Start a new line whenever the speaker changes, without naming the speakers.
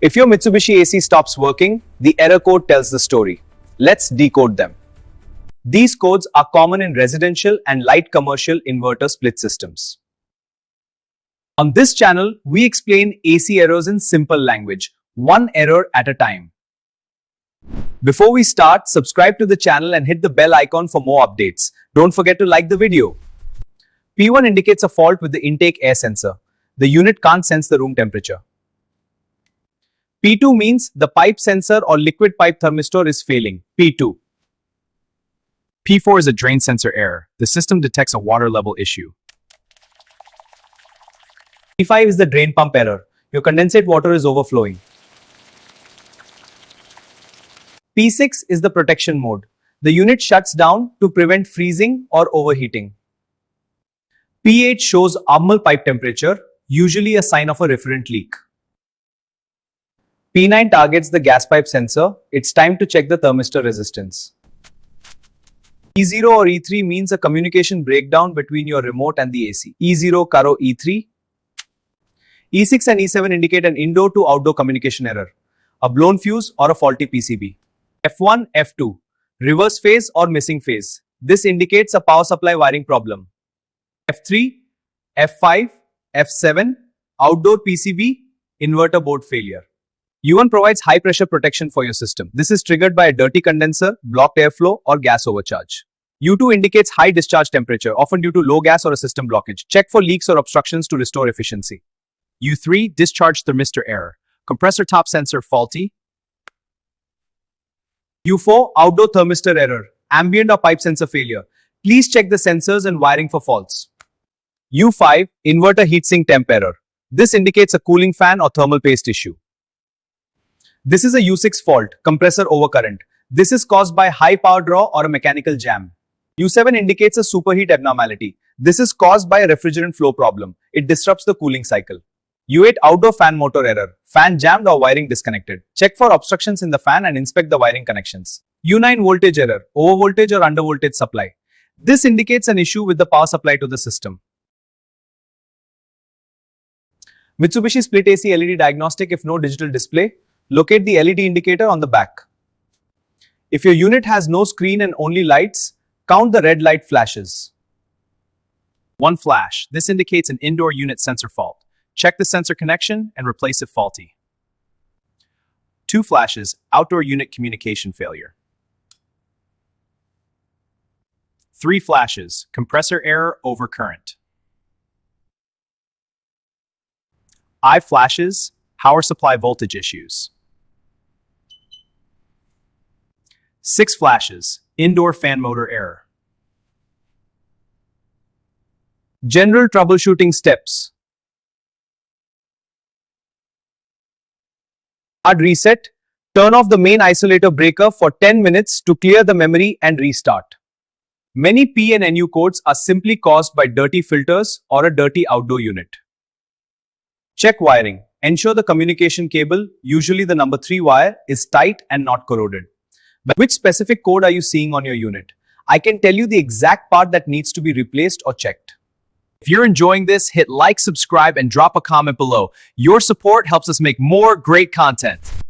If your Mitsubishi AC stops working, the error code tells the story. Let's decode them. These codes are common in residential and light commercial inverter split systems. On this channel, we explain AC errors in simple language, one error at a time. Before we start, subscribe to the channel and hit the bell icon for more updates. Don't forget to like the video. P1 indicates a fault with the intake air sensor. The unit can't sense the room temperature. P2 means the pipe sensor or liquid pipe thermistor is failing. P2.
P4 is a drain sensor error. The system detects a water level issue.
P5 is the drain pump error. Your condensate water is overflowing. P6 is the protection mode. The unit shuts down to prevent freezing or overheating. P8 shows abnormal pipe temperature, usually a sign of a refrigerant leak. P9 targets the gas pipe sensor. It's time to check the thermistor resistance. E0 or E3 means a communication breakdown between your remote and the AC. E0 karo E3. E6 and E7 indicate an indoor to outdoor communication error, a blown fuse or a faulty PCB. F1, F2, reverse phase or missing phase. This indicates a power supply wiring problem. F3, F5, F7, outdoor PCB, inverter board failure. U1 provides high pressure protection for your system. This is triggered by a dirty condenser, blocked airflow, or gas overcharge. U2 indicates high discharge temperature, often due to low gas or a system blockage. Check for leaks or obstructions to restore efficiency.
U3, discharge thermistor error. Compressor top sensor faulty.
U4, outdoor thermistor error, ambient or pipe sensor failure. Please check the sensors and wiring for faults. U5, inverter heatsink temp error. This indicates a cooling fan or thermal paste issue. This is a U6 fault, compressor overcurrent. This is caused by high power draw or a mechanical jam. U7 indicates a superheat abnormality. This is caused by a refrigerant flow problem. It disrupts the cooling cycle. U8, outdoor fan motor error. Fan jammed or wiring disconnected. Check for obstructions in the fan and inspect the wiring connections. U9, voltage error. Overvoltage or undervoltage supply. This indicates an issue with the power supply to the system. Mitsubishi split AC LED diagnostic if no digital display. Locate the LED indicator on the back. If your unit has no screen and only lights, count the red light flashes.
1 flash. This indicates an indoor unit sensor fault. Check the sensor connection and replace if faulty. 2 flashes. Outdoor unit communication failure. 3 flashes. Compressor error over current. I flashes. Power supply voltage issues. 6 flashes. Indoor fan motor error.
General troubleshooting steps. Hard reset. Turn off the main isolator breaker for 10 minutes to clear the memory and restart. Many P and NU codes are simply caused by dirty filters or a dirty outdoor unit. Check wiring. Ensure the communication cable, usually the number 3 wire, is tight and not corroded. But which specific code are you seeing on your unit? I can tell you the exact part that needs to be replaced or checked.
If you're enjoying this, hit like, subscribe, and drop a comment below. Your support helps us make more great content.